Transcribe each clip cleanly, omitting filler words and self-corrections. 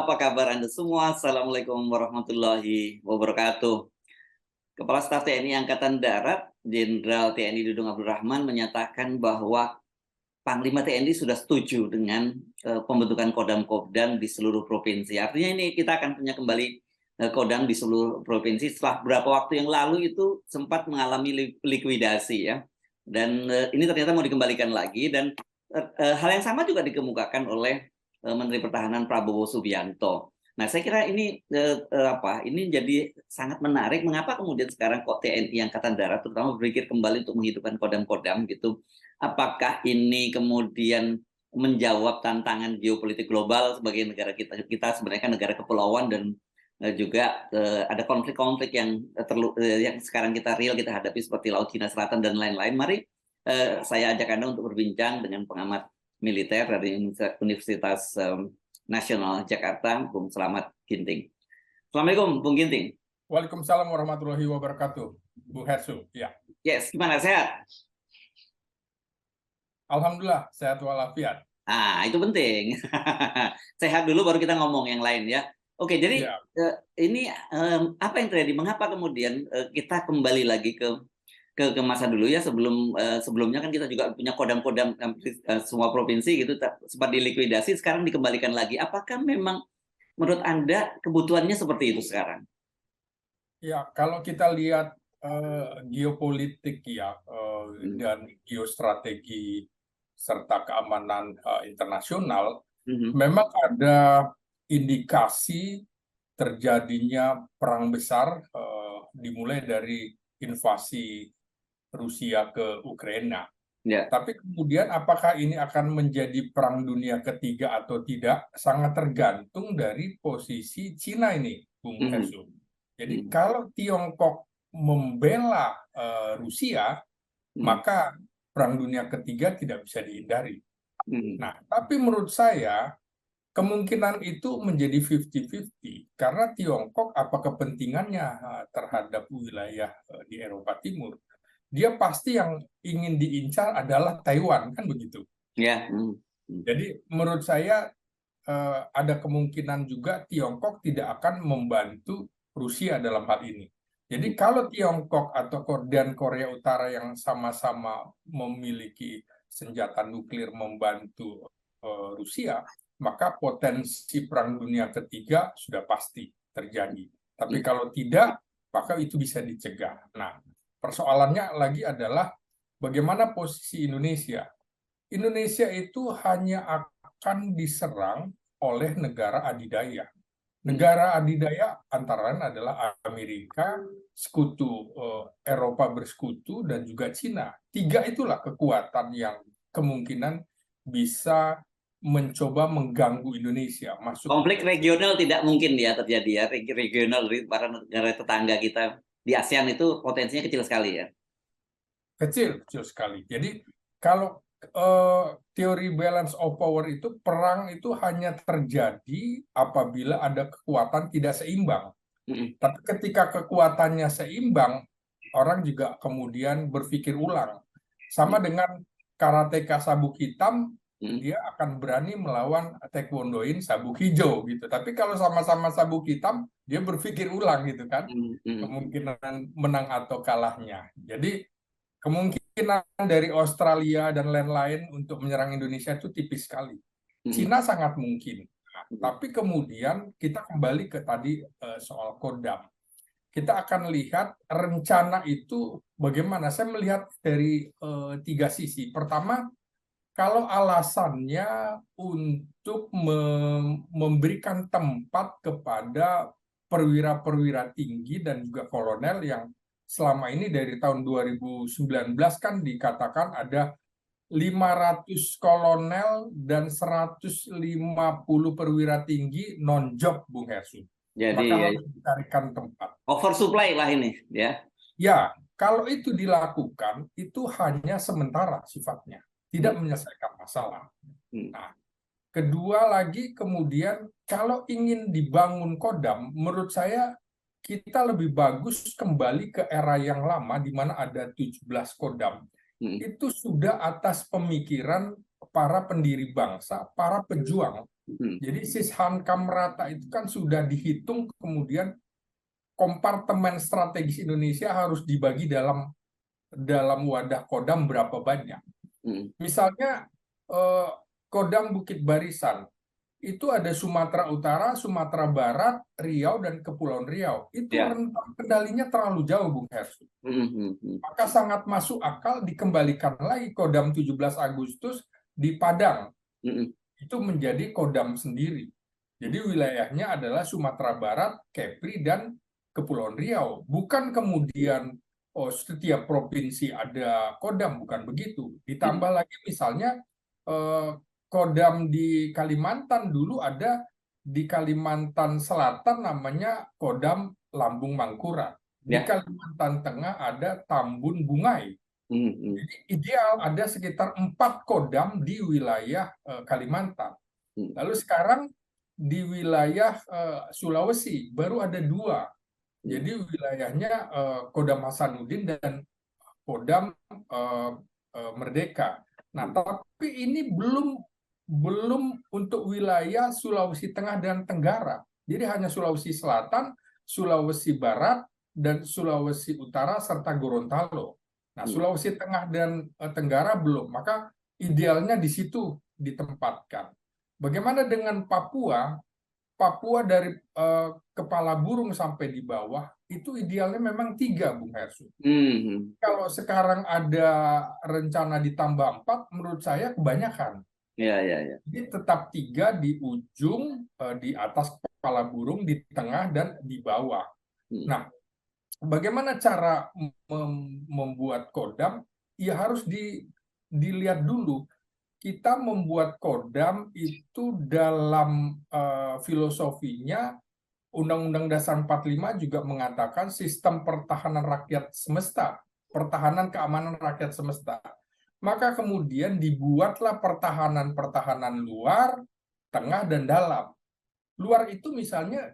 apa kabar Anda semua? Assalamualaikum warahmatullahi wabarakatuh. Kepala Staf TNI Angkatan Darat, Jenderal TNI Dudung Abdul Rahman menyatakan bahwa Panglima TNI sudah setuju dengan pembentukan Kodam-Kodam di seluruh provinsi. Artinya ini kita akan punya kembali Kodam di seluruh provinsi setelah beberapa waktu yang lalu itu sempat mengalami likuidasi ya. Dan ini ternyata mau dikembalikan lagi dan hal yang sama juga dikemukakan oleh Menteri Pertahanan Prabowo Subianto. Nah, saya kira ini ini jadi sangat menarik. Mengapa kemudian sekarang kok TNI Angkatan Darat terutama berpikir kembali untuk menghidupkan Kodam-Kodam gitu? Apakah ini kemudian menjawab tantangan geopolitik global sebagai negara kita sebenarnya kan negara kepulauan dan juga ada konflik-konflik yang yang sekarang kita hadapi seperti Laut Cina Selatan dan lain-lain. Mari saya ajak Anda untuk berbincang dengan pengamat militer dari Universitas Nasional Jakarta, Bung Slamet Ginting. Assalamualaikum, Bung Ginting. Waalaikumsalam warahmatullahi wabarakatuh, Bung Hersu. Ya. Yes, gimana, sehat? Alhamdulillah, sehat walafiat. Itu penting. Sehat dulu baru kita ngomong yang lain ya. Oke, jadi ini apa yang terjadi? Mengapa kemudian kita kembali lagi ke masa dulu ya, sebelumnya kan kita juga punya kodam-kodam semua provinsi gitu sempat dilikuidasi, sekarang dikembalikan lagi. Apakah memang menurut Anda kebutuhannya seperti itu sekarang? Ya, kalau kita lihat geopolitik ya dan geostrategi serta keamanan internasional, memang ada indikasi terjadinya perang besar dimulai dari invasi Rusia ke Ukraina. Ya. Tapi kemudian apakah ini akan menjadi perang dunia ketiga atau tidak sangat tergantung dari posisi Cina ini, Bung Hersu. Jadi kalau Tiongkok membela Rusia, maka perang dunia ketiga tidak bisa dihindari. Nah, tapi menurut saya kemungkinan itu menjadi 50-50 karena Tiongkok apa kepentingannya terhadap wilayah di Eropa Timur. Dia pasti yang ingin diincar adalah Taiwan, kan begitu? Ya. Jadi menurut saya ada kemungkinan juga Tiongkok tidak akan membantu Rusia dalam hal ini. Jadi kalau Tiongkok atau dan Korea Utara yang sama-sama memiliki senjata nuklir membantu Rusia, maka potensi perang dunia ketiga sudah pasti terjadi. Tapi kalau tidak, maka itu bisa dicegah. Nah, persoalannya lagi adalah bagaimana posisi Indonesia. Indonesia itu hanya akan diserang oleh negara adidaya. Negara adidaya antara lain adalah Amerika, sekutu Eropa bersekutu, dan juga Cina. Tiga itulah kekuatan yang kemungkinan bisa mencoba mengganggu Indonesia. Konflik regional tidak mungkin ya terjadi ya, regional dari para negara tetangga kita di ASEAN itu potensinya kecil sekali ya. Kecil sekali. Jadi kalau teori balance of power itu perang itu hanya terjadi apabila ada kekuatan tidak seimbang. Tapi ketika kekuatannya seimbang, orang juga kemudian berpikir ulang. Sama dengan karateka sabuk hitam, dia akan berani melawan taekwondoin sabuk hijau gitu. Tapi kalau sama-sama sabuk hitam, dia berpikir ulang gitu kan, kemungkinan menang atau kalahnya. Jadi kemungkinan dari Australia dan lain-lain untuk menyerang Indonesia itu tipis sekali. Cina sangat mungkin. Nah, tapi kemudian kita kembali ke tadi soal Kodam. Kita akan lihat rencana itu bagaimana. Saya melihat dari tiga sisi. Pertama, kalau alasannya untuk memberikan tempat kepada perwira-perwira tinggi dan juga kolonel yang selama ini dari tahun 2019 kan dikatakan ada 500 kolonel dan 150 perwira tinggi non-job, Bung Hersu. Jadi maka harus dicarikan tempat. Oversupply lah ini ya. Ya, kalau itu dilakukan itu hanya sementara sifatnya, tidak menyelesaikan masalah. Nah, kedua lagi kemudian kalau ingin dibangun Kodam, menurut saya kita lebih bagus kembali ke era yang lama di mana ada 17 Kodam. Hmm. itu sudah atas pemikiran para pendiri bangsa, para pejuang. Jadi Sishan Kamrata itu kan sudah dihitung, kemudian kompartemen strategis Indonesia harus dibagi dalam wadah Kodam berapa banyak. Misalnya Kodam Bukit Barisan itu ada Sumatera Utara, Sumatera Barat, Riau, dan Kepulauan Riau. Itu Ya. rentang kendalinya terlalu jauh, Bung Hersu. Maka sangat masuk akal dikembalikan lagi Kodam 17 Agustus di Padang. Itu menjadi Kodam sendiri. Jadi wilayahnya adalah Sumatera Barat, Kepri, dan Kepulauan Riau. Bukan kemudian setiap provinsi ada Kodam, bukan begitu. Ditambah lagi misalnya Kodam di Kalimantan dulu ada, di Kalimantan Selatan namanya Kodam Lambung Mangkurat. Di Kalimantan Tengah ada Tambun Bungai. Jadi ideal ada sekitar 4 Kodam di wilayah Kalimantan. Lalu sekarang di wilayah Sulawesi baru ada 2. Jadi wilayahnya Kodam Hasanuddin dan Kodam Merdeka. Nah, tapi ini belum untuk wilayah Sulawesi Tengah dan Tenggara. Jadi hanya Sulawesi Selatan, Sulawesi Barat, dan Sulawesi Utara serta Gorontalo. Nah, Sulawesi Tengah dan Tenggara belum. Maka idealnya di situ ditempatkan. Bagaimana dengan Papua? Papua dari kepala burung sampai di bawah itu idealnya memang 3, Bung Hersu. Kalau sekarang ada rencana ditambah 4, menurut saya kebanyakan. Jadi tetap 3 di ujung, di atas kepala burung, di tengah, dan di bawah. Nah, bagaimana cara membuat Kodam? Ya harus dilihat dulu. Kita membuat Kodam itu dalam filosofinya, Undang-Undang Dasar 45 juga mengatakan sistem pertahanan rakyat semesta, pertahanan keamanan rakyat semesta. Maka kemudian dibuatlah pertahanan luar, tengah, dan dalam. Luar itu misalnya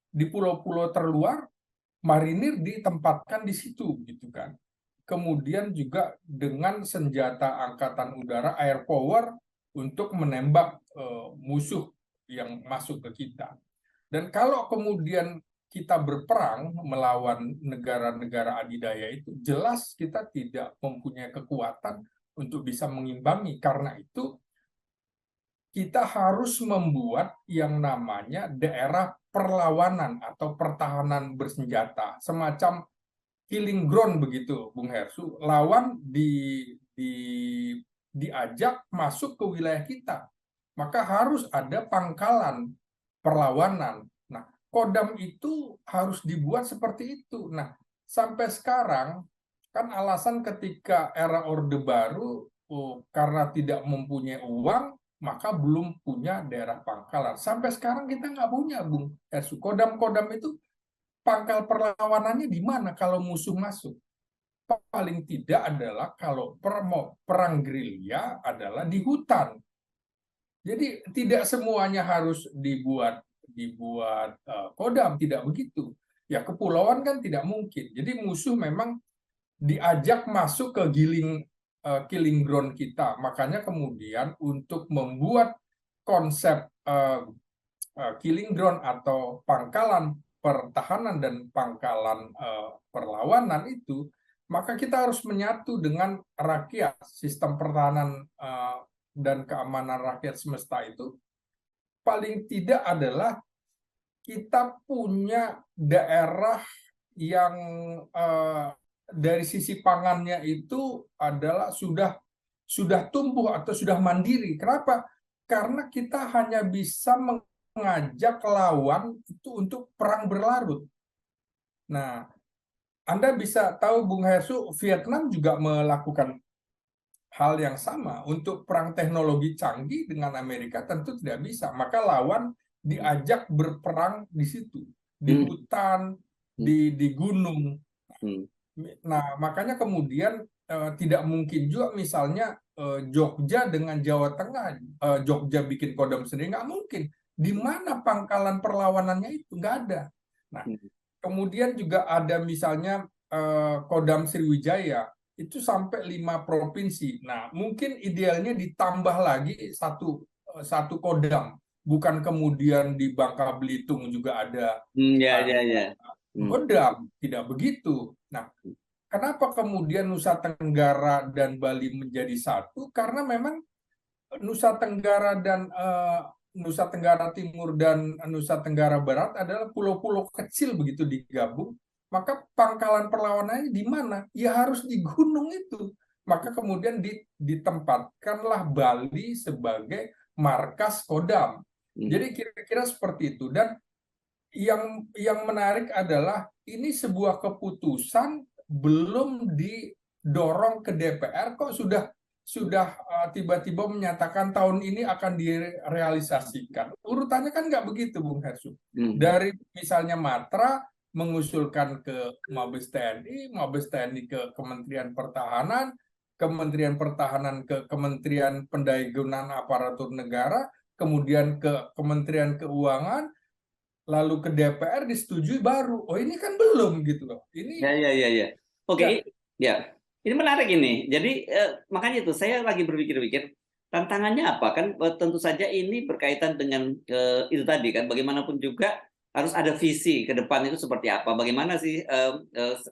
di pulau-pulau terluar, marinir ditempatkan di situ, gitu kan. Kemudian juga dengan senjata angkatan udara, air power, untuk menembak musuh yang masuk ke kita. Dan kalau kemudian kita berperang melawan negara-negara adidaya itu, jelas kita tidak mempunyai kekuatan untuk bisa mengimbangi. Karena itu kita harus membuat yang namanya daerah perlawanan atau pertahanan bersenjata, semacam killing ground begitu, Bung Hersu. Lawan diajak masuk ke wilayah kita, maka harus ada pangkalan perlawanan. Nah, Kodam itu harus dibuat seperti itu. Nah, sampai sekarang kan alasan ketika era Orde Baru karena tidak mempunyai uang, maka belum punya daerah pangkalan. Sampai sekarang kita nggak punya, Bung Hersu. Kodam-kodam itu pangkal perlawanannya di mana kalau musuh masuk? Paling tidak adalah kalau perang gerilya adalah di hutan. Jadi tidak semuanya harus dibuat Kodam, tidak begitu. Ya kepulauan kan tidak mungkin. Jadi musuh memang diajak masuk ke killing ground kita. Makanya kemudian untuk membuat konsep killing ground atau pangkalan pertahanan dan pangkalan perlawanan itu, maka kita harus menyatu dengan rakyat. Sistem pertahanan dan keamanan rakyat semesta itu paling tidak adalah kita punya daerah yang dari sisi pangannya itu adalah sudah tumbuh atau sudah mandiri. Kenapa? Karena kita hanya bisa mengajak lawan itu untuk perang berlarut. Nah, Anda bisa tahu, Bung Hersu, Vietnam juga melakukan hal yang sama. Untuk perang teknologi canggih dengan Amerika tentu tidak bisa. Maka lawan diajak berperang di situ, di hutan, di gunung. Nah, makanya kemudian tidak mungkin juga misalnya Jogja dengan Jawa Tengah, Jogja bikin Kodam sendiri, nggak mungkin. Di mana pangkalan perlawanannya itu? Nggak ada. Nah, kemudian juga ada misalnya Kodam Sriwijaya. itu sampai 5 provinsi. Nah, mungkin idealnya ditambah lagi satu Kodam, bukan kemudian di Bangka Belitung juga Ya, ada ya, ya. Hmm. Kodam, tidak begitu. Nah, kenapa kemudian Nusa Tenggara dan Bali menjadi satu? Karena memang Nusa Tenggara dan Nusa Tenggara Timur dan Nusa Tenggara Barat adalah pulau-pulau kecil begitu digabung. Maka pangkalan perlawanannya di mana? Ya harus di gunung itu. Maka kemudian ditempatkanlah Bali sebagai markas Kodam. Hmm. Jadi kira-kira seperti itu. Dan yang menarik adalah ini sebuah keputusan belum didorong ke DPR kok sudah tiba-tiba menyatakan tahun ini akan direalisasikan. Urutannya kan nggak begitu, Bung Hersu. Hmm. Dari misalnya Matra mengusulkan ke Mabes TNI ke Kementerian Pertahanan, Kementerian Pertahanan ke Kementerian Pendayagunaan Aparatur Negara, kemudian ke Kementerian Keuangan, lalu ke DPR disetujui baru. Oh ini kan belum gitu loh. Ini Ya, ya, ya, ya. Oke, ya, ya. Ini menarik ini. Jadi makanya itu saya lagi berpikir-pikir tantangannya apa kan? Tentu saja ini berkaitan dengan itu tadi kan. Bagaimanapun juga harus ada visi ke depan itu seperti apa. Bagaimana sih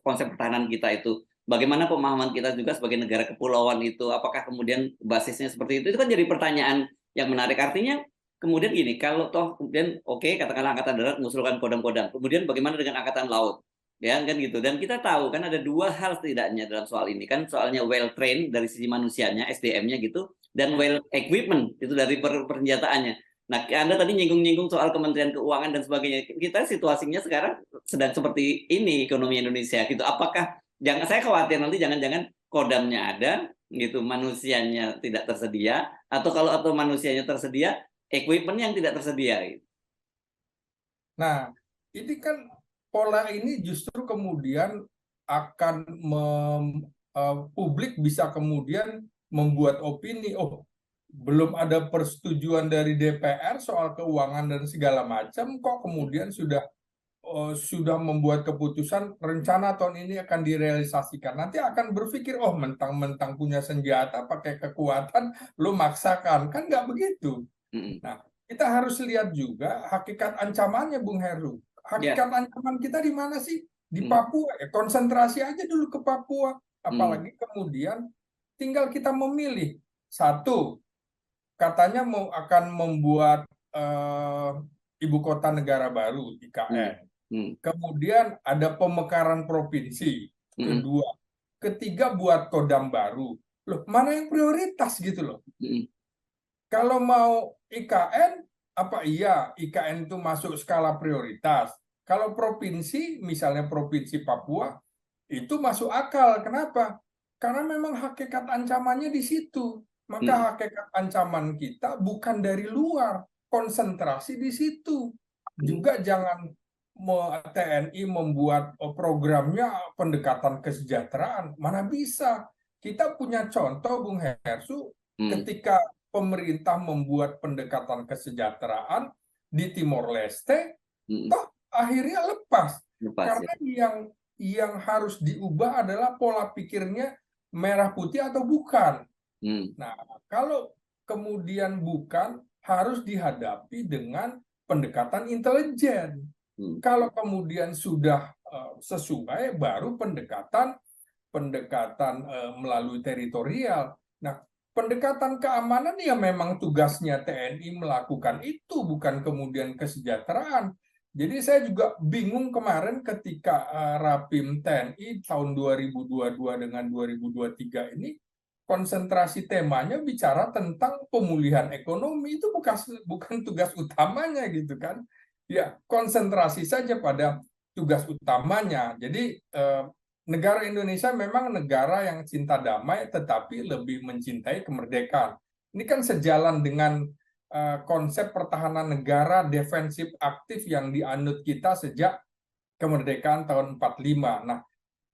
konsep pertahanan kita itu? Bagaimana pemahaman kita juga sebagai negara kepulauan itu? Apakah kemudian basisnya seperti itu? Itu kan jadi pertanyaan yang menarik. Artinya kemudian gini, kalau toh kemudian oke, katakanlah angkatan darat mengusulkan kodam-kodam. Kemudian bagaimana dengan angkatan laut? Ya kan gitu, dan kita tahu kan ada dua hal setidaknya dalam soal ini kan, soalnya well trained dari sisi manusianya, SDM-nya gitu, dan well equipment itu dari persenjataannya. Nah, Anda tadi nyinggung-nyinggung soal Kementerian Keuangan dan sebagainya. Kita situasinya sekarang sedang seperti ini ekonomi Indonesia gitu. Apakah saya khawatir nanti jangan-jangan kodamnya ada gitu, manusianya tidak tersedia, atau manusianya tersedia, equipment yang tidak tersedia gitu. nah ini kan pola ini justru kemudian akan publik bisa kemudian membuat opini, oh belum ada persetujuan dari DPR soal keuangan dan segala macam, kok kemudian sudah membuat keputusan rencana tahun ini akan direalisasikan. Nanti akan berpikir, oh mentang-mentang punya senjata, pakai kekuatan, lo maksakan. Kan nggak begitu. Nah, kita harus lihat juga hakikat ancamannya, Bung Heru. Ya. Hakikat ancaman kita di mana sih? Di Papua. Konsentrasi aja dulu ke Papua. Apalagi kemudian tinggal kita memilih. Satu, katanya akan membuat ibu kota negara baru, IKN. Kemudian ada pemekaran provinsi. Kedua. Ketiga, buat kodam baru. Loh, mana yang prioritas gitu loh. Kalau mau IKN, apa iya IKN itu masuk skala prioritas? Kalau provinsi, misalnya Provinsi Papua, itu masuk akal. Kenapa? Karena memang hakikat ancamannya di situ. Maka hakikat ancaman kita bukan dari luar, konsentrasi di situ. Juga jangan TNI membuat programnya pendekatan kesejahteraan. Mana bisa? Kita punya contoh, Bung Hersu, ketika pemerintah membuat pendekatan kesejahteraan di Timor Leste, toh akhirnya lepas. Karena yang harus diubah adalah pola pikirnya merah putih atau bukan. Nah, kalau kemudian bukan, harus dihadapi dengan pendekatan intelijen. Kalau kemudian sudah sesuai, baru pendekatan melalui teritorial. Nah, pendekatan keamanan ya memang tugasnya TNI melakukan itu, bukan kemudian kesejahteraan. Jadi saya juga bingung kemarin ketika Rapim TNI tahun 2022 dengan 2023 ini, konsentrasi temanya bicara tentang pemulihan ekonomi, itu bukan tugas utamanya gitu kan. Ya, konsentrasi saja pada tugas utamanya. Jadi negara Indonesia memang negara yang cinta damai, tetapi lebih mencintai kemerdekaan. Ini kan sejalan dengan konsep pertahanan negara defensif aktif yang dianut kita sejak kemerdekaan tahun 45. Nah,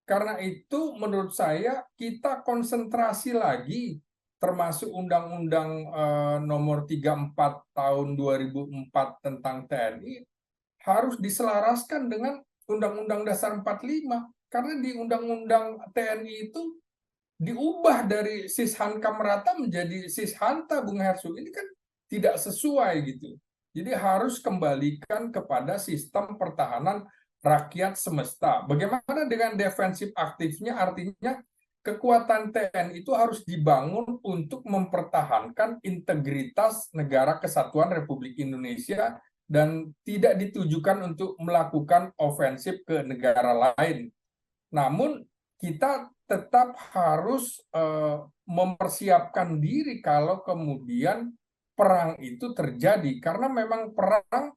karena itu menurut saya kita konsentrasi lagi, termasuk Undang-Undang nomor 34 tahun 2004 tentang TNI, harus diselaraskan dengan Undang-Undang Dasar 45. Karena di Undang-Undang TNI itu diubah dari Sishanta merata menjadi Sishanta, Bung Hersu. Ini kan tidak sesuai gitu. Jadi harus kembalikan kepada sistem pertahanan rakyat semesta. Bagaimana dengan defensif aktifnya? Artinya kekuatan TNI itu harus dibangun untuk mempertahankan integritas negara kesatuan Republik Indonesia dan tidak ditujukan untuk melakukan ofensif ke negara lain. Namun kita tetap harus mempersiapkan diri kalau kemudian perang itu terjadi, karena memang perang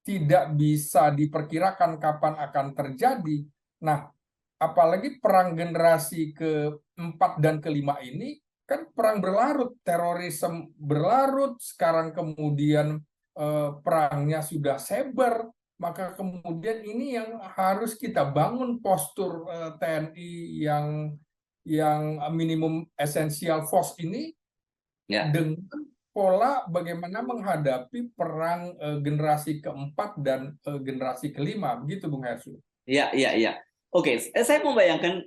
tidak bisa diperkirakan kapan akan terjadi. Nah, apalagi perang generasi keempat dan kelima ini kan perang berlarut, terorisme berlarut, sekarang kemudian perangnya sudah cyber, maka kemudian ini yang harus kita bangun postur TNI yang minimum essential force ini Ya, dengan pola bagaimana menghadapi perang generasi keempat dan generasi kelima, begitu Bung Hersu. ya, ya, ya. Oke, saya membayangkan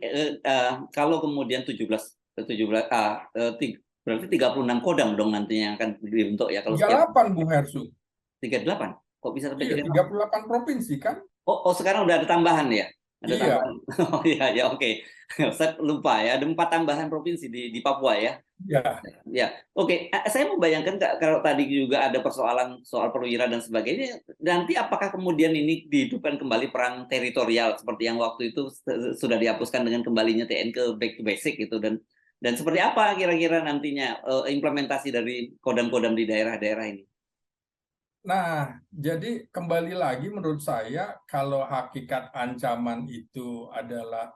kalau kemudian 17 berarti 36 Kodam dong nantinya yang akan dibentuk ya kalau setiap 38 Bung Hersu. 38. Kok bisa sampai Iya, 38? 38 provinsi kan? Oh, sekarang udah ada tambahan ya? Ada Iya, tambahan. Oh iya, ya oke. Saya lupa ya, ada 4 tambahan provinsi di Papua ya. iya. Ya, oke. Saya membayangkan kalau tadi juga ada persoalan soal perwira dan sebagainya, nanti apakah kemudian ini dihidupkan kembali perang teritorial seperti yang waktu itu sudah dihapuskan dengan kembalinya TNI ke back to basic gitu, dan seperti apa kira-kira nantinya implementasi dari kodam-kodam di daerah-daerah ini? Nah, jadi kembali lagi menurut saya kalau hakikat ancaman itu adalah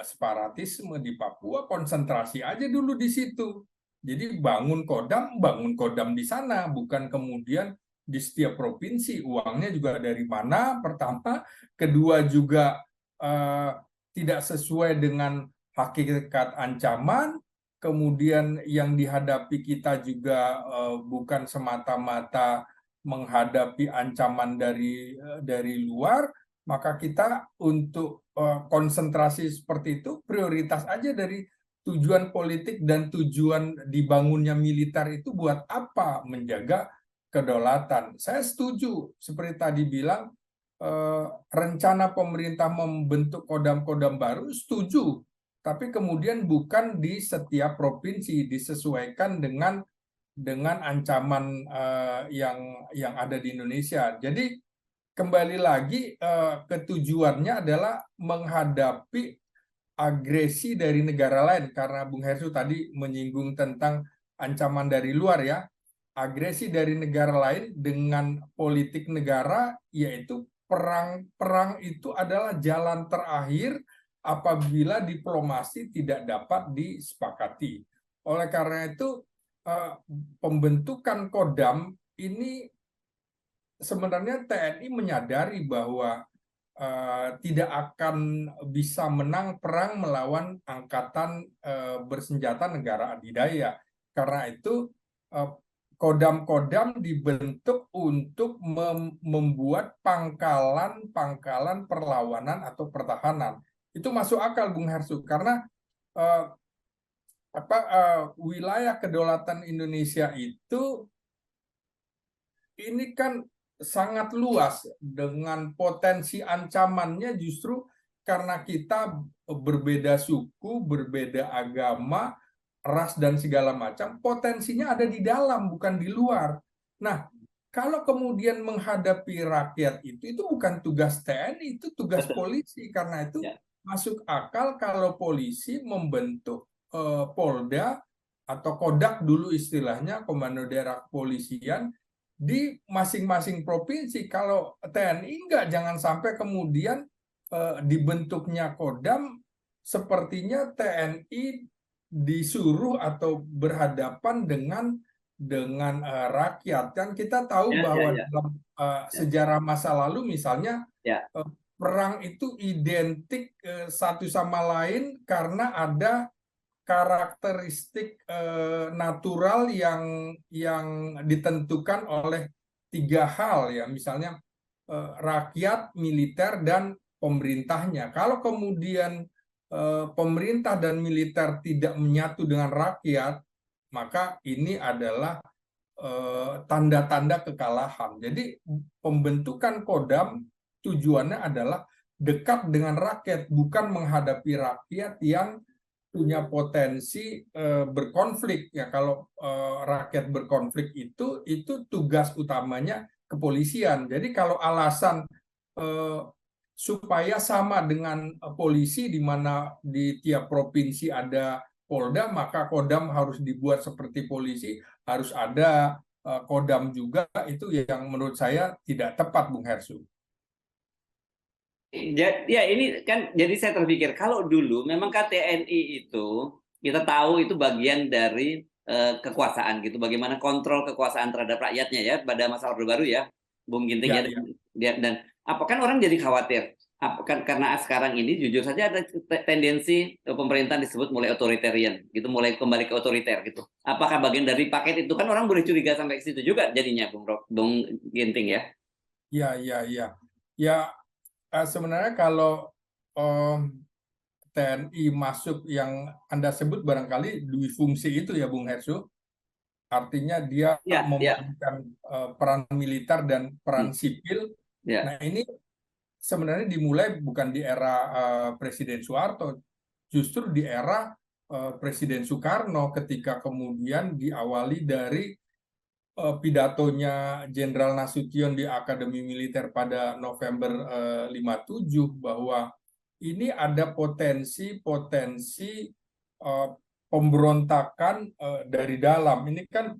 separatisme di Papua, konsentrasi aja dulu di situ. Jadi bangun kodam di sana, bukan kemudian di setiap provinsi uangnya juga dari mana, pertama, kedua juga eh, tidak sesuai dengan hakikat ancaman, kemudian yang dihadapi kita juga bukan semata-mata menghadapi ancaman dari luar, maka kita untuk konsentrasi seperti itu prioritas aja dari tujuan politik dan tujuan dibangunnya militer itu buat apa? Menjaga kedaulatan. Saya setuju seperti tadi bilang rencana pemerintah membentuk kodam-kodam baru, setuju. Tapi kemudian bukan di setiap provinsi, disesuaikan dengan ancaman yang ada di Indonesia. Jadi kembali lagi ketujuannya adalah menghadapi agresi dari negara lain, karena Bung Hersu tadi menyinggung tentang ancaman dari luar ya. Agresi dari negara lain dengan politik negara, yaitu perang itu adalah jalan terakhir apabila diplomasi tidak dapat disepakati. Oleh karena itu pembentukan Kodam ini sebenarnya TNI menyadari bahwa tidak akan bisa menang perang melawan angkatan bersenjata negara adidaya. Karena itu kodam-kodam dibentuk untuk membuat pangkalan-pangkalan perlawanan atau pertahanan. Itu masuk akal, Bung Hersu, karena uh, wilayah kedaulatan Indonesia itu ini kan sangat luas dengan potensi ancamannya justru karena kita berbeda suku, berbeda agama, ras dan segala macam, potensinya ada di dalam bukan di luar. Nah, kalau kemudian menghadapi rakyat itu bukan tugas TNI, itu tugas Betul. polisi. Karena itu Ya. masuk akal kalau polisi membentuk Polda atau Kodak dulu istilahnya, Komando Daerah Kepolisian di masing-masing provinsi. Kalau TNI enggak, jangan sampai kemudian dibentuknya Kodam sepertinya TNI disuruh atau berhadapan dengan rakyat. Kan kita tahu Ya, ya, bahwa ya, dalam ya, sejarah masa lalu misalnya ya. perang itu identik satu sama lain karena ada karakteristik natural yang ditentukan oleh 3 hal ya, misalnya rakyat, militer, dan pemerintahnya. Kalau kemudian pemerintah dan militer tidak menyatu dengan rakyat, maka ini adalah tanda-tanda kekalahan. Jadi pembentukan Kodam tujuannya adalah dekat dengan rakyat, bukan menghadapi rakyat yang punya potensi berkonflik. Ya, kalau rakyat berkonflik itu tugas utamanya kepolisian. Jadi kalau alasan supaya sama dengan polisi, di mana di tiap provinsi ada Polda, maka Kodam harus dibuat seperti polisi, harus ada Kodam juga. Itu yang menurut saya tidak tepat, Bung Hersu. Ya ini kan jadi saya terpikir kalau dulu memang TNI itu kita tahu itu bagian dari kekuasaan gitu, bagaimana kontrol kekuasaan terhadap rakyatnya ya pada masa Orde Baru ya, Bung Ginting ya, dan apa kan orang jadi khawatir karena sekarang ini jujur saja ada tendensi pemerintahan disebut mulai otoritarian gitu, mulai kembali ke otoriter gitu. Apakah bagian dari paket itu? Kan orang boleh curiga sampai ke situ juga jadinya, Bung Ginting ya. Ya, sebenarnya kalau TNI masuk yang Anda sebut barangkali dui fungsi itu ya, Bung Hersu. Artinya dia memainkan peran militer dan peran sipil. Nah, ini sebenarnya dimulai bukan di era Presiden Soeharto, justru di era Presiden Soekarno, ketika kemudian diawali dari pidatonya Jenderal Nasution di Akademi Militer pada November 57, bahwa ini ada potensi pemberontakan dari dalam. Ini kan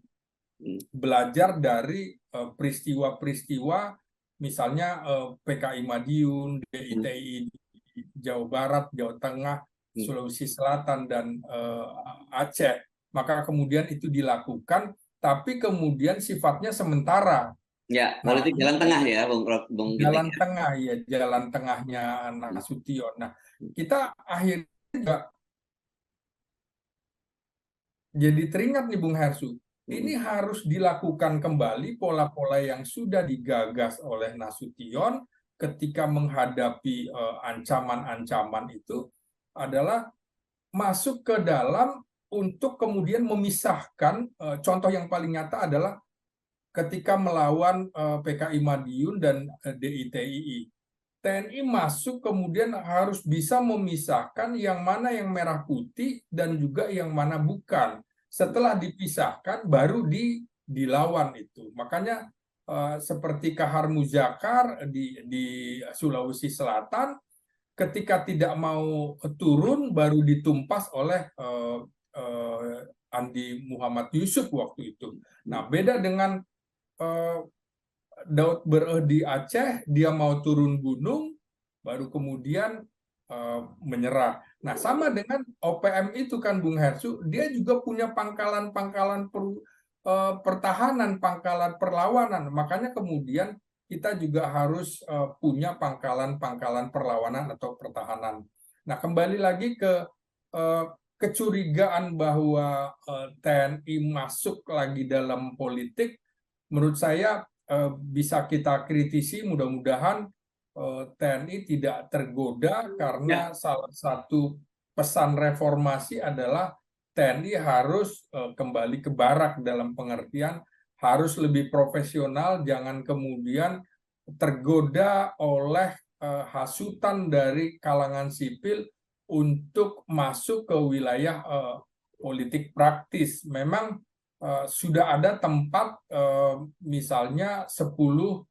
belajar dari peristiwa-peristiwa, misalnya PKI Madiun, DITI di Jawa Barat, Jawa Tengah, Sulawesi Selatan, dan Aceh. Maka kemudian itu dilakukan, tapi kemudian sifatnya sementara. Ya, politik jalan tengah ya, Bung Jalan tengah ya, jalan tengahnya Nasution. Nah, kita akhirnya juga jadi teringat nih, Bung Hersu. Ini harus dilakukan kembali pola-pola yang sudah digagas oleh Nasution ketika menghadapi ancaman-ancaman itu, adalah masuk ke dalam untuk kemudian memisahkan. Contoh yang paling nyata adalah ketika melawan PKI Madiun dan DITII. TNI masuk kemudian harus bisa memisahkan yang mana yang merah putih dan juga yang mana bukan. Setelah dipisahkan baru dilawan itu. Makanya seperti Kahar Muzakar di Sulawesi Selatan, ketika tidak mau turun baru ditumpas oleh Andi Muhammad Yusuf waktu itu. Nah, beda dengan Daud Bereh di Aceh, dia mau turun gunung, baru kemudian menyerah. Nah, sama dengan OPM itu kan, Bung Hersu, dia juga punya pangkalan-pangkalan pertahanan, pangkalan perlawanan. Makanya kemudian kita juga harus punya pangkalan-pangkalan perlawanan atau pertahanan. Nah, kembali lagi ke kecurigaan bahwa TNI masuk lagi dalam politik, menurut saya bisa kita kritisi. Mudah-mudahan TNI tidak tergoda, karena salah satu pesan reformasi adalah TNI harus kembali ke barak, dalam pengertian harus lebih profesional, jangan kemudian tergoda oleh hasutan dari kalangan sipil untuk masuk ke wilayah politik praktis. Memang sudah ada tempat, misalnya 10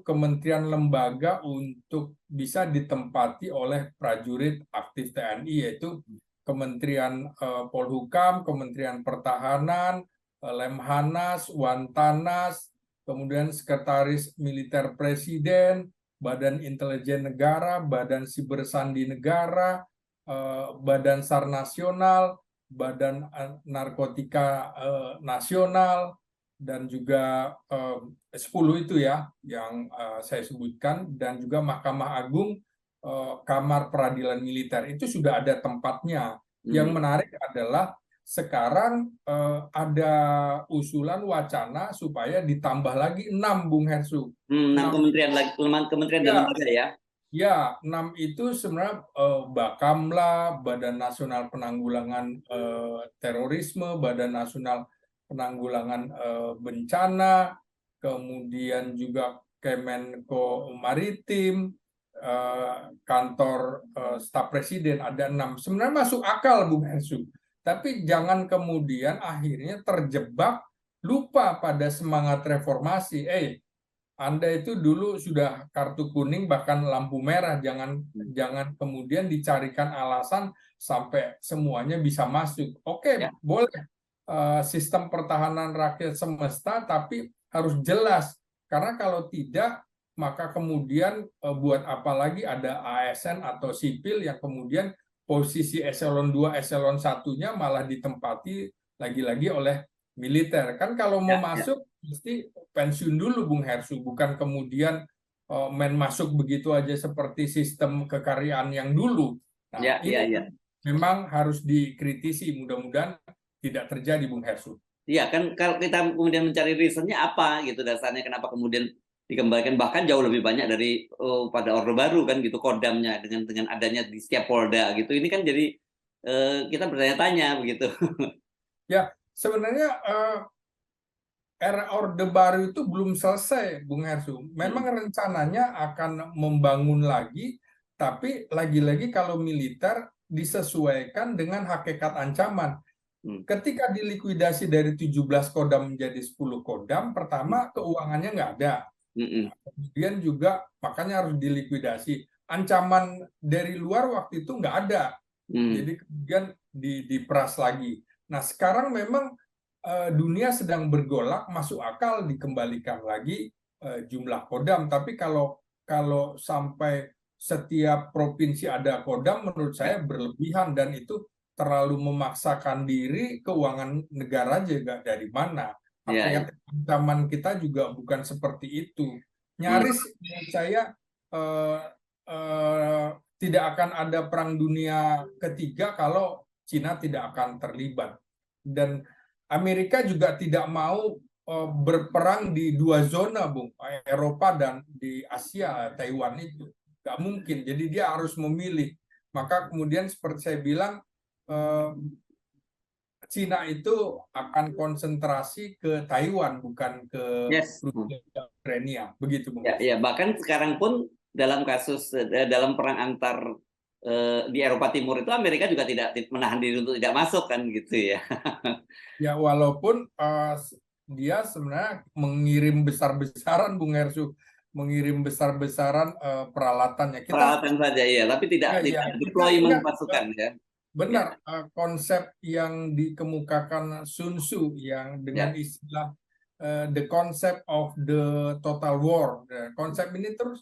kementerian lembaga untuk bisa ditempati oleh prajurit aktif TNI, yaitu Kementerian Polhukam, Kementerian Pertahanan, Lemhanas, Wantanas, kemudian Sekretaris Militer Presiden, Badan Intelijen Negara, Badan Sibersandi Negara, Badan SAR Nasional, Badan Narkotika Nasional, dan juga 10 itu ya yang saya sebutkan, dan juga Mahkamah Agung, Kamar Peradilan Militer, itu sudah ada tempatnya. Yang menarik adalah sekarang ada usulan wacana supaya ditambah lagi 6, Bung Hersu. 6 kementerian lagi, kementerian dan lembaga ya. Ya, 6 itu sebenarnya Bakamla, Badan Nasional Penanggulangan Terorisme, Badan Nasional Penanggulangan Bencana, kemudian juga Kemenko Maritim, kantor staf presiden, ada 6. Sebenarnya masuk akal, Bung Hensu. Tapi jangan kemudian akhirnya terjebak lupa pada semangat reformasi. Anda itu dulu sudah kartu kuning bahkan lampu merah, jangan jangan kemudian dicarikan alasan sampai semuanya bisa masuk. Oke, Ya, boleh sistem pertahanan rakyat semesta, tapi harus jelas. Karena kalau tidak, maka kemudian buat apa lagi ada ASN atau sipil yang kemudian posisi eselon 2, eselon satunya malah ditempati lagi-lagi oleh militer. Kan kalau mau ya, ya, masuk mesti pensiun dulu, Bung Hersu, bukan kemudian main masuk begitu aja seperti sistem kekaryaan yang dulu. Nah, ya, ya, ini ya. memang harus dikritisi, mudah-mudahan tidak terjadi, Bung Hersu. Iya kan, kalau kita kemudian mencari reasonnya apa gitu dasarnya kenapa kemudian dikembalikan, bahkan jauh lebih banyak dari pada Orde Baru kan gitu kodamnya, dengan adanya di setiap Polda gitu. Ini kan jadi kita bertanya-tanya begitu. Ya, sebenarnya era Orde Baru itu belum selesai, Bung Hersu. Memang rencananya akan membangun lagi, tapi lagi-lagi kalau militer disesuaikan dengan hakikat ancaman. Hmm. Ketika dilikuidasi dari 17 kodam menjadi 10 kodam, Hmm. pertama keuangannya nggak ada. Hmm. Kemudian juga makanya harus dilikuidasi. Ancaman dari luar waktu itu nggak ada. Hmm. Jadi kemudian diperas lagi. Nah, sekarang memang dunia sedang bergolak, masuk akal dikembalikan lagi jumlah kodam. Tapi kalau kalau sampai setiap provinsi ada kodam, menurut Ya, saya berlebihan dan itu terlalu memaksakan diri. Keuangan negara juga dari mana. ya, ya. Hakikat ancaman kita juga bukan seperti itu. Hmm. Nyaris menurut saya eh, eh, tidak akan ada perang dunia ketiga kalau Cina tidak akan terlibat. Dan Amerika juga tidak mau berperang di dua zona, Bung, Eropa dan di Asia, Taiwan itu. Nggak mungkin, jadi dia harus memilih. Maka kemudian seperti saya bilang, eh, Cina itu akan konsentrasi ke Taiwan, bukan ke Yes. Hmm. Rusia dan Ukraina. Begitu, Bung Ya, Hes. ya, bahkan sekarang pun dalam kasus dalam perang antar di Eropa Timur itu Amerika juga tidak menahan diri untuk tidak masuk kan gitu ya. Ya, walaupun dia sebenarnya mengirim besar-besaran, Bung Hersu, mengirim besar-besaran peralatannya. Kita, Peralatan saja ya, tapi tidak ya, ya, tidak kita deployment ingat pasukan ya. Ya, benar konsep yang dikemukakan Sun Tzu yang dengan ya, istilah the concept of the total war. Konsep ini terus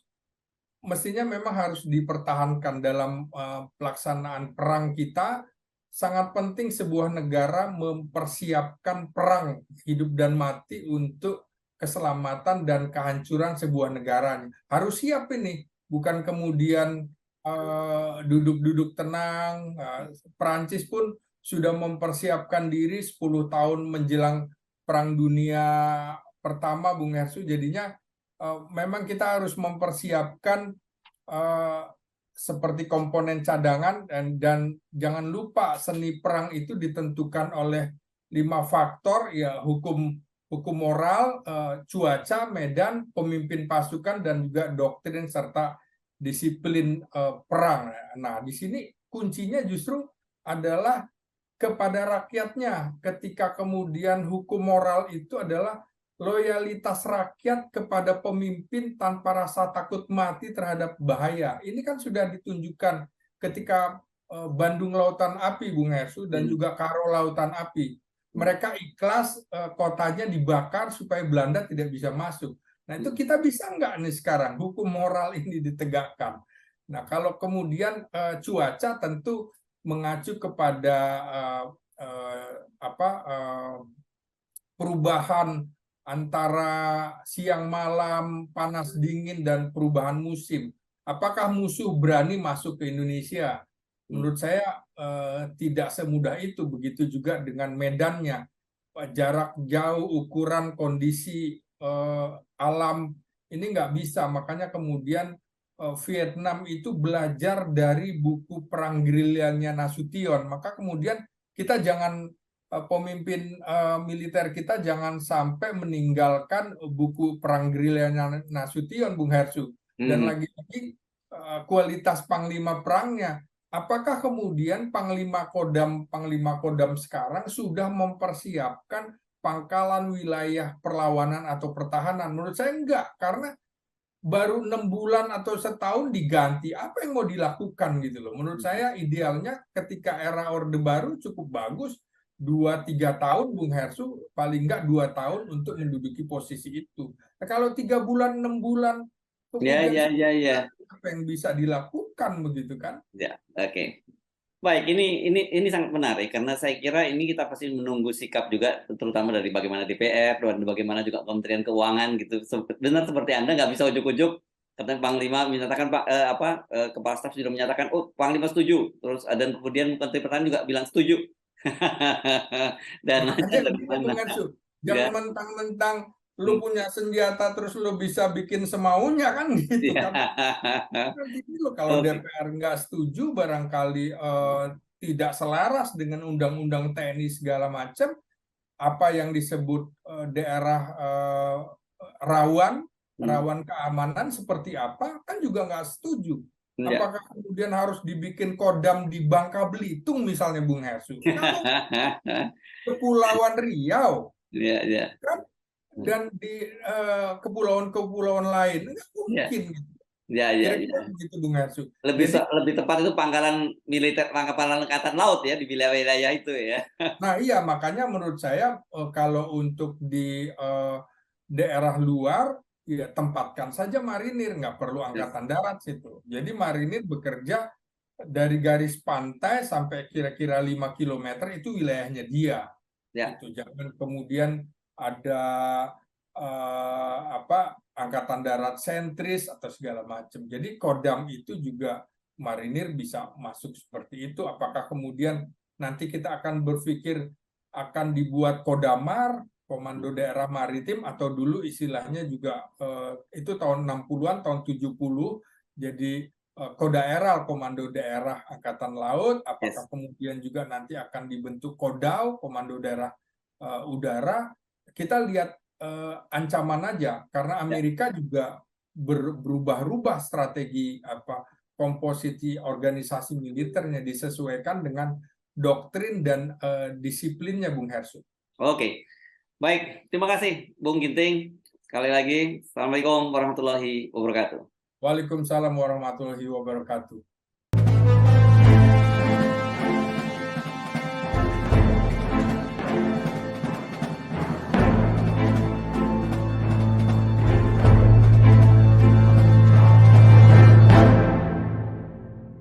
mestinya memang harus dipertahankan dalam pelaksanaan perang kita. Sangat penting sebuah negara mempersiapkan perang hidup dan mati untuk keselamatan dan kehancuran sebuah negara. Harus siap ini, bukan kemudian duduk-duduk tenang. Perancis pun sudah mempersiapkan diri 10 tahun menjelang Perang Dunia Pertama, Bung Hersu. Jadinya memang kita harus mempersiapkan eh, seperti komponen cadangan dan jangan lupa seni perang itu ditentukan oleh 5 faktor, ya, hukum hukum moral, cuaca, medan, pemimpin pasukan, dan juga doktrin serta disiplin perang. Nah, di sini kuncinya justru adalah kepada rakyatnya. Ketika kemudian hukum moral itu adalah loyalitas rakyat kepada pemimpin tanpa rasa takut mati terhadap bahaya. Ini kan sudah ditunjukkan ketika Bandung Lautan Api, Bung Hersu, dan hmm, juga Karo Lautan Api. hmm, Mereka ikhlas kotanya dibakar supaya Belanda tidak bisa masuk. Nah, itu hmm. kita bisa nggak nih sekarang hukum moral ini ditegakkan? Nah, kalau kemudian cuaca tentu mengacu kepada uh, uh, apa perubahan antara siang malam, panas dingin, dan perubahan musim. Apakah musuh berani masuk ke Indonesia? Hmm. Menurut saya tidak semudah itu. Begitu juga dengan medannya, jarak jauh, ukuran, kondisi alam ini nggak bisa. Makanya kemudian Vietnam itu belajar dari buku perang gerilyanya Nasution, maka kemudian kita jangan pemimpin militer kita jangan sampai meninggalkan buku perang gerilyanya Nasution, Bung Hersu. Dan lagi-lagi kualitas panglima perangnya. Apakah kemudian Panglima Kodam sekarang sudah mempersiapkan pangkalan wilayah perlawanan atau pertahanan? Menurut saya enggak, karena baru 6 bulan atau setahun diganti. Apa yang mau dilakukan gitu loh? Menurut saya idealnya ketika era Orde Baru cukup bagus, 2-3 tahun Bung Hersu, paling enggak 2 tahun untuk menduduki posisi itu. Nah, kalau 3 bulan, 6 bulan, Ya, kemudian ya. apa yang bisa dilakukan begitu kan? Ya, oke. Baik, ini sangat menarik karena saya kira ini kita pasti menunggu sikap juga, terutama dari bagaimana DPR dan bagaimana juga Kementerian Keuangan gitu. Benar seperti Anda nggak bisa ujuk-ujuk, katanya Panglima menyatakan Kepala Staf sudah menyatakan, oh Panglima setuju, terus dan kemudian Menteri Pertahanan juga bilang setuju. Dan Makanya dari gitu mana? Bung Hersu, Ya, jangan mentang-mentang lu punya senjata terus lu bisa bikin semaunya kan gitu kan. ya. Gitu loh, kalau Oke. DPR nggak setuju barangkali tidak selaras dengan undang-undang TNI segala macam, apa yang disebut daerah rawan Hmm. keamanan seperti apa kan juga nggak setuju. Ya. Apakah kemudian harus dibikin Kodam di Bangka Belitung misalnya Bung Hersu? Nggak mungkin. Kepulauan Riau Ya. kan, dan di kepulauan-kepulauan lain nggak Ya. mungkin gitu. Kira-kira Ya. begitu Bung Hersu. Lebih Jadi lebih tepat itu pangkalan militer, pangkalan angkatan laut ya di wilayah-wilayah itu ya. nah iya, makanya menurut saya kalau untuk di daerah luar, ya tempatkan saja marinir, nggak perlu Yes. angkatan darat situ. Jadi marinir bekerja dari garis pantai sampai kira-kira 5 kilometer itu wilayahnya dia. Ya. Itu jangan kemudian ada angkatan darat sentris atau segala macam. Jadi Kodam itu juga marinir bisa masuk seperti itu. Apakah kemudian nanti kita akan berpikir akan dibuat Kodamar, Komando Daerah Maritim, atau dulu istilahnya juga itu tahun 60-an, tahun 70, jadi Kodaeral, Komando Daerah Angkatan Laut. Yes. Apakah kemudian juga nanti akan dibentuk Kodau, Komando Daerah Udara? Kita lihat ancaman aja, karena Ya. Amerika juga berubah-ubah strategi komposisi organisasi militernya disesuaikan dengan doktrin dan disiplinnya Bung Hersu. Oke. Baik, terima kasih Bung Ginting. Sekali lagi, Assalamualaikum warahmatullahi wabarakatuh. Waalaikumsalam warahmatullahi wabarakatuh.